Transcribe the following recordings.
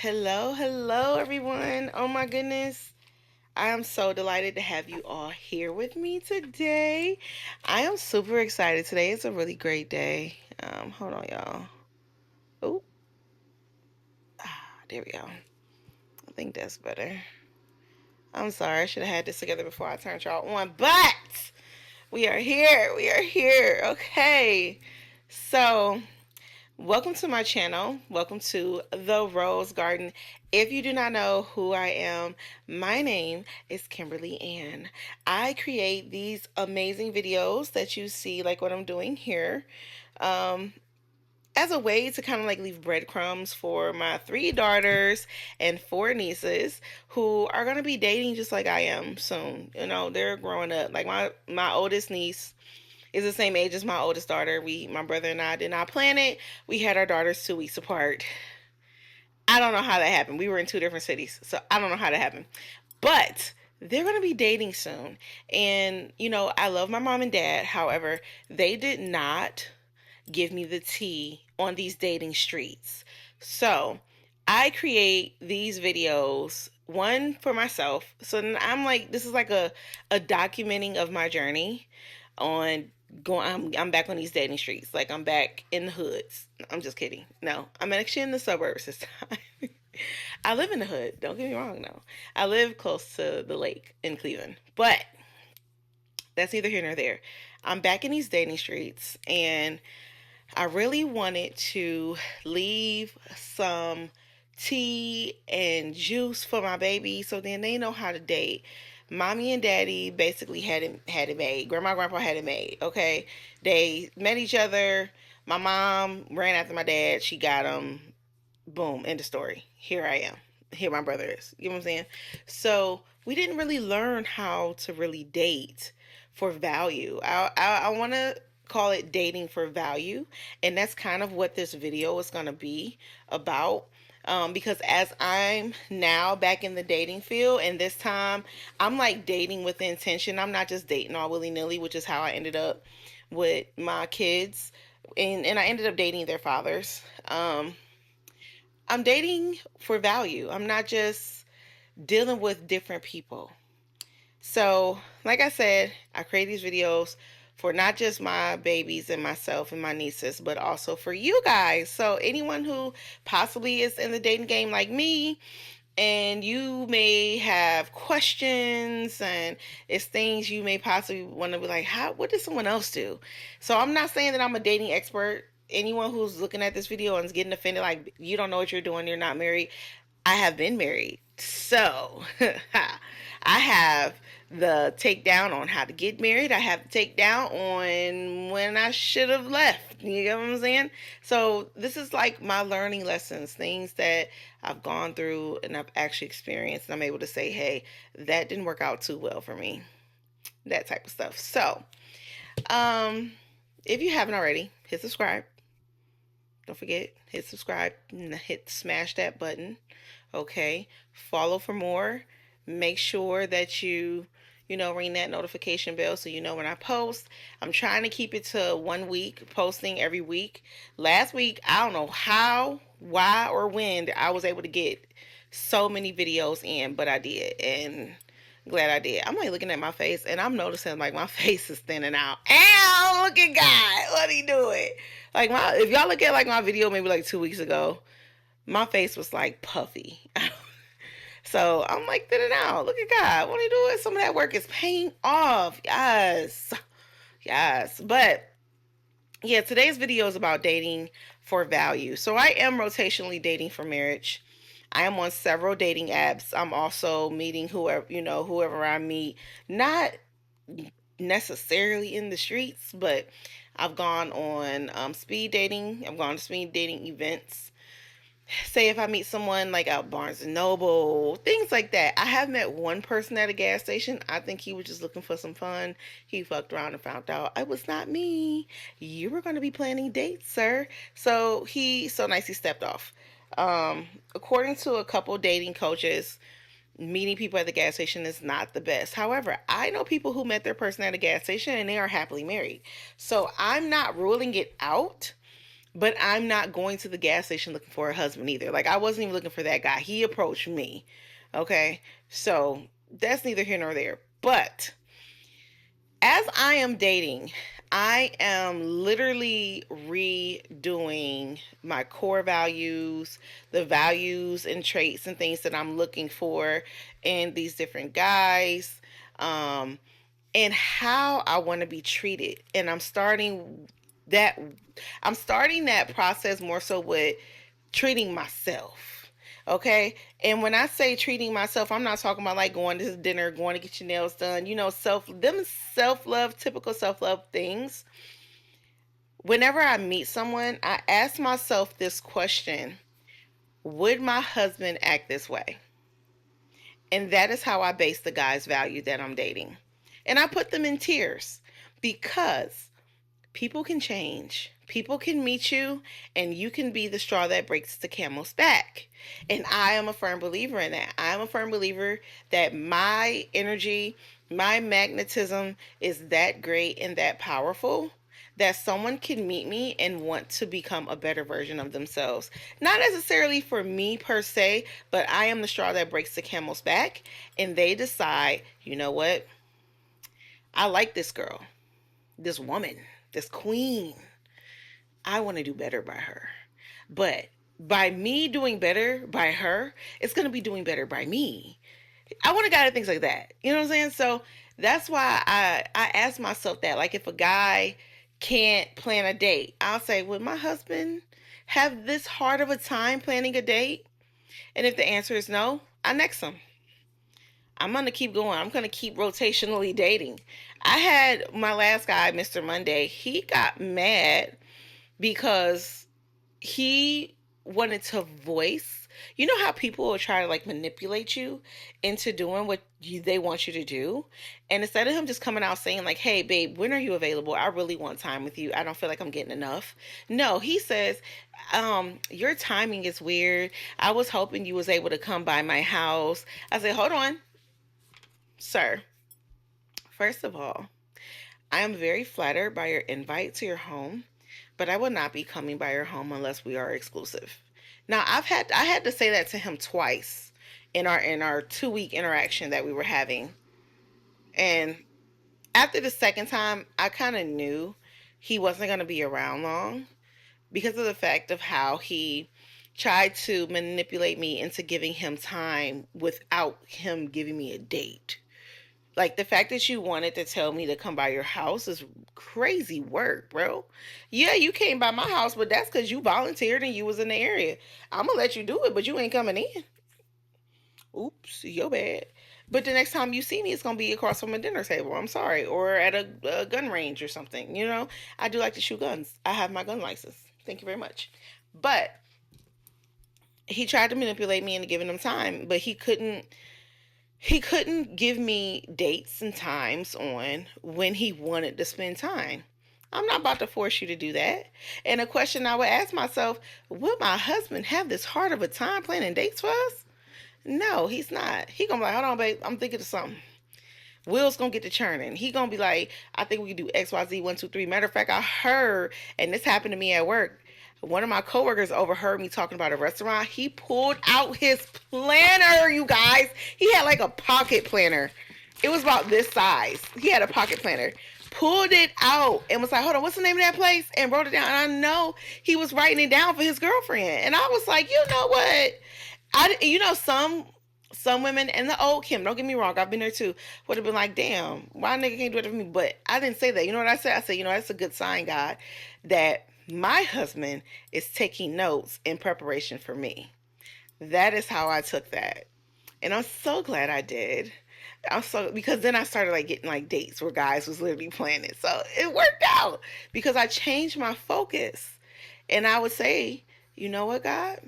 Hello, everyone. Oh my goodness. I am so delighted to have you all here with me today. I am super excited. Today is a really great day. Hold on, y'all. Oh, there we go. I think that's better. I'm sorry. I should have had this together before I turned y'all on, but we are here. We are here. Okay. So, welcome to my channel. Welcome to the Rose Garden. If you do not know who I am, my name is Kimberly Ann. I create these amazing videos that you see, like what I'm doing here, um, as a way to kind of like leave breadcrumbs for my three daughters and four nieces who are going to be dating just like I am soon. You know, they're growing up. Like my oldest niece is the same age as my oldest daughter. My brother and I did not plan it. We had our daughters 2 weeks apart. I don't know how that happened. We were in two different cities, so I don't know how that happened. But they're going to be dating soon. And, I love my mom and dad. However, they did not give me the tea on these dating streets. So I create these videos, one for myself. So then I'm like, this is like a documenting of my journey on going. I'm back on these dating streets. Like I'm back in the hoods. I'm just kidding. No, I'm actually in the suburbs this time. I live in the hood. Don't get me wrong. No, I live close to the lake in Cleveland, but that's neither here nor there. I'm back in these dating streets, and I really wanted to leave some tea and juice for my baby so then they know how to date. Mommy and daddy basically had it made. Grandma, grandpa had it made. Okay, they met each other. My mom ran after my dad. She got him. Boom. End of story. Here I am. Here my brother is. You know what I'm saying? So we didn't really learn how to really date for value. I want to call it dating for value, and that's kind of what this video is going to be about. Because as I'm now back in the dating field, and this time I'm like dating with intention. I'm not just dating all willy nilly, which is how I ended up with my kids, and I ended up dating their fathers. I'm dating for value. I'm not just dealing with different people. So, like I said, I create these videos for not just my babies and myself and my nieces, but also for you guys. So, anyone who possibly is in the dating game like me, and you may have questions and it's things you may possibly want to be like, what did someone else do? So, I'm not saying that I'm a dating expert. Anyone who's looking at this video and is getting offended, like, you don't know what you're doing, you're not married. I have been married. So, I have the takedown on how to get married. I have the takedown on when I should have left. You get what I'm saying? So, this is like my learning lessons, things that I've gone through and I've actually experienced. And I'm able to say, hey, that didn't work out too well for me. That type of stuff. So, um, if you haven't already, hit subscribe. Don't forget, hit subscribe, smash that button. Okay, follow for more. Make sure that you ring that notification bell so you know when I post. I'm trying to keep it to 1 week, posting every week. Last week, I don't know how, why, or when I was able to get so many videos in, but I did, and glad I did. I'm like looking at my face, and I'm noticing like my face is thinning out. Ow! Look at God, what he doing? Like if y'all look at like my video maybe like 2 weeks ago, my face was like puffy. So I'm like thinning out. Look at God. What are you doing? Some of that work is paying off. Yes. Yes. But yeah, today's video is about dating for value. So I am rotationally dating for marriage. I am on several dating apps. I'm also meeting whoever I meet. Not necessarily in the streets, but I've gone on speed dating. I've gone to speed dating events. Say if I meet someone like out Barnes and Noble, things like that. I have met one person at a gas station. I think he was just looking for some fun. He fucked around and found out it was not me. You were going to be planning dates, sir. So he so nice he stepped off. According to a couple dating coaches, meeting people at the gas station is not the best. However, I know people who met their person at a gas station and they are happily married. So I'm not ruling it out. But I'm not going to the gas station looking for a husband either. Like, I wasn't even looking for that guy. He approached me. Okay. So that's neither here nor there. But as I am dating, I am literally redoing my core values, the values and traits and things that I'm looking for in these different guys, um, and how I want to be treated. And that I'm starting that process more so with treating myself. Okay. And when I say treating myself, I'm not talking about like going to dinner, going to get your nails done, self love, typical self love things. Whenever I meet someone, I ask myself this question: would my husband act this way? And that is how I base the guy's value that I'm dating. And I put them in tiers because people can change. People can meet you, and you can be the straw that breaks the camel's back. And I am a firm believer in that. I am a firm believer that my energy, my magnetism is that great and that powerful that someone can meet me and want to become a better version of themselves. Not necessarily for me per se, but I am the straw that breaks the camel's back, and they decide, you know what? I like this girl, this woman, this queen. I want to do better by her. But by me doing better by her, it's going to be doing better by me. I want to guide things like that. You know what I'm saying? So that's why I ask myself that. Like, if a guy can't plan a date, I'll say, would my husband have this hard of a time planning a date? And if the answer is no, I next him. I'm going to keep going. I'm going to keep rotationally dating. I had my last guy, Mr. Monday, he got mad because he wanted to voice. You know how people will try to like manipulate you into doing what they want you to do? And instead of him just coming out saying like, hey babe, when are you available? I really want time with you. I don't feel like I'm getting enough. No, he says, your timing is weird. I was hoping you was able to come by my house. I said, hold on, sir. First of all, I am very flattered by your invite to your home, but I will not be coming by your home unless we are exclusive. Now, I had to say that to him twice in our 2 week interaction that we were having. And after the second time, I kind of knew he wasn't going to be around long because of the fact of how he tried to manipulate me into giving him time without him giving me a date. Like, the fact that you wanted to tell me to come by your house is crazy work, bro. Yeah, you came by my house, but that's because you volunteered and you was in the area. I'm gonna let you do it, but you ain't coming in. Oops, your bad. But the next time you see me, it's gonna be across from a dinner table. I'm sorry, or at a gun range or something. I do like to shoot guns. I have my gun license. Thank you very much. But he tried to manipulate me into giving him time, but he couldn't give me dates and times on when he wanted to spend time. I'm not about to force you to do that. And a question I would ask myself: will my husband have this hard of a time planning dates for us? No, he's not. He gonna be like, hold on, babe, I'm thinking of something. Will's gonna get to churning. He gonna be like, I think we can do XYZ 1, 2, 3. Matter of fact, I heard, and this happened to me at work. One of my coworkers overheard me talking about a restaurant. He pulled out his planner, you guys. He had like a pocket planner. It was about this size. He had a pocket planner. Pulled it out and was like, hold on, what's the name of that place? And wrote it down. And I know he was writing it down for his girlfriend. And I was like, you know what? Some women, and the old Kim, don't get me wrong, I've been there too, would have been like, damn, why a nigga can't do it for me? But I didn't say that. You know what I said? I said, that's a good sign, God, that my husband is taking notes in preparation for me. That is how I took that. And I'm so glad I did. Because then I started like getting like dates where guys was literally planning. So it worked out because I changed my focus. And I would say, you know what, God?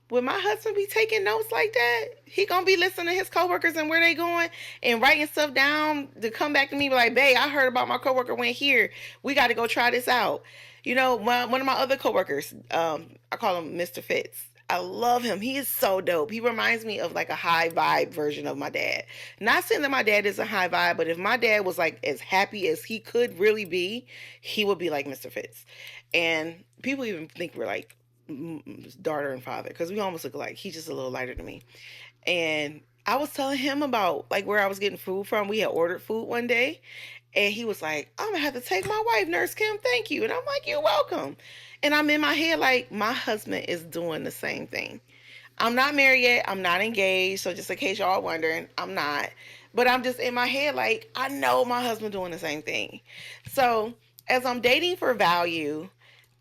Would my husband be taking notes like that? He gonna be listening to his coworkers and where they going and writing stuff down to come back to me like, babe, I heard about my coworker went here. We got to go try this out. One of my other coworkers, I call him Mr. Fitz. I love him. He is so dope. He reminds me of like a high vibe version of my dad. Not saying that my dad is a high vibe, but if my dad was like as happy as he could really be, he would be like Mr. Fitz. And people even think we're like daughter and father because we almost look alike. He's just a little lighter than me. And I was telling him about like where I was getting food from. We had ordered food one day, and he was like, I'm gonna have to take my wife, Nurse Kim, thank you. And I'm like, you're welcome. And I'm in my head like, my husband is doing the same thing. I'm not married yet. I'm not engaged. So just in case y'all wondering, I'm not. But I'm just in my head like, I know my husband doing the same thing. So as I'm dating for value,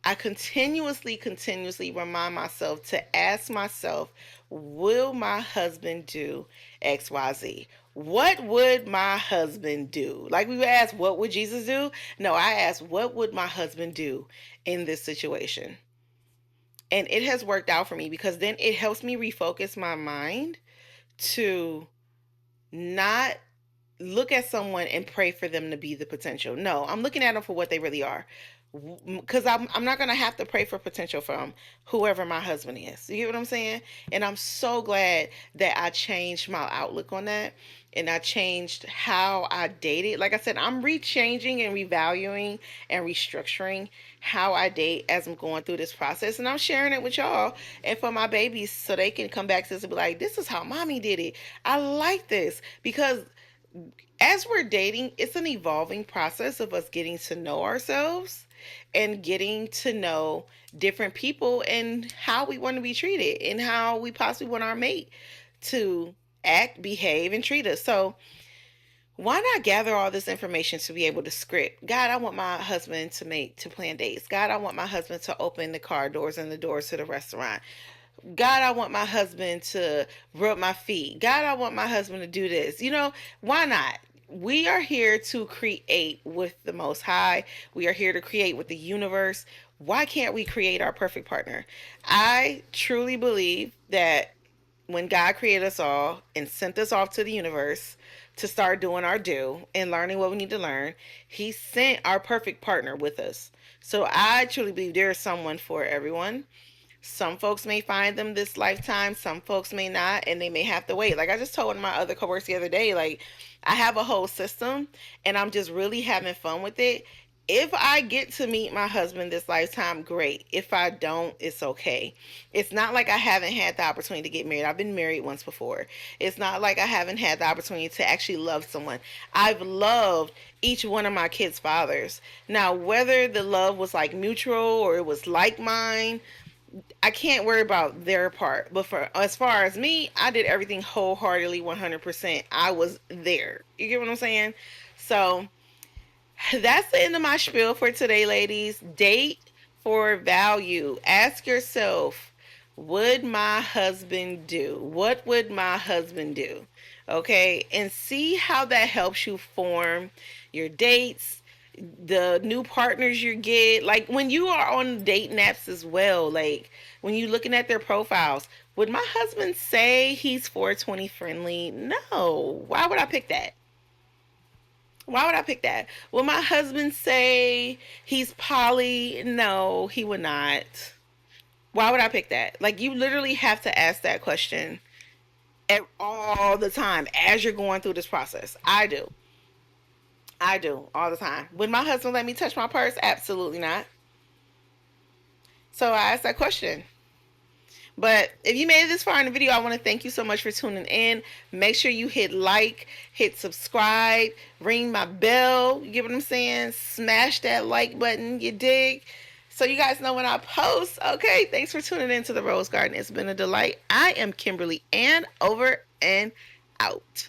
I continuously remind myself to ask myself, will my husband do XYZ? What would my husband do? Like we would ask, what would Jesus do? No, I ask, what would my husband do in this situation? And it has worked out for me because then it helps me refocus my mind to not look at someone and pray for them to be the potential. No, I'm looking at them for what they really are. Because I'm not going to have to pray for potential from whoever my husband is. You get what I'm saying? And I'm so glad that I changed my outlook on that. And I changed how I dated. Like I said, I'm rechanging and revaluing and restructuring how I date as I'm going through this process. And I'm sharing it with y'all and for my babies so they can come back to this and be like, this is how mommy did it. I like this because as we're dating, it's an evolving process of us getting to know ourselves and getting to know different people and how we want to be treated and how we possibly want our mate to act, behave, and treat us. So why not gather all this information to be able to script? God, I want my husband to plan dates. God, I want my husband to open the car doors and the doors to the restaurant. God, I want my husband to rub my feet. God, I want my husband to do this. You know, why not? We are here to create with the Most High. We are here to create with the universe. Why can't we create our perfect partner? I truly believe that when God created us all and sent us off to the universe to start doing our due and learning what we need to learn, He sent our perfect partner with us. So I truly believe there is someone for everyone. Some folks may find them this lifetime, some folks may not, and they may have to wait. Like I just told one of my other coworkers the other day, like I have a whole system and I'm just really having fun with it. If I get to meet my husband this lifetime, great. If I don't, it's okay. It's not like I haven't had the opportunity to get married. I've been married once before. It's not like I haven't had the opportunity to actually love someone. I've loved each one of my kids' fathers. Now, whether the love was like mutual or it was like mine, I can't worry about their part. But for as far as me, I did everything wholeheartedly, 100%. I was there. You get what I'm saying? So that's the end of my spiel for today, ladies. Date for value. Ask yourself, would my husband do? What would my husband do? Okay, and see how that helps you form your dates, the new partners you get. Like when you are on dating apps as well, like when you're looking at their profiles, would my husband say he's 420 friendly? No. Why would I pick that? Why would I pick that? Will my husband say he's poly? No, he would not. Why would I pick that? Like you literally have to ask that question all the time as you're going through this process. I do. I do all the time. Would my husband let me touch my purse? Absolutely not. So I asked that question. But if you made it this far in the video, I want to thank you so much for tuning in. Make sure you hit like, hit subscribe, ring my bell. You get what I'm saying? Smash that like button. You dig? So you guys know when I post. Okay, thanks for tuning in to the Rose Garden. It's been a delight. I am Kimberly Ann, over and out.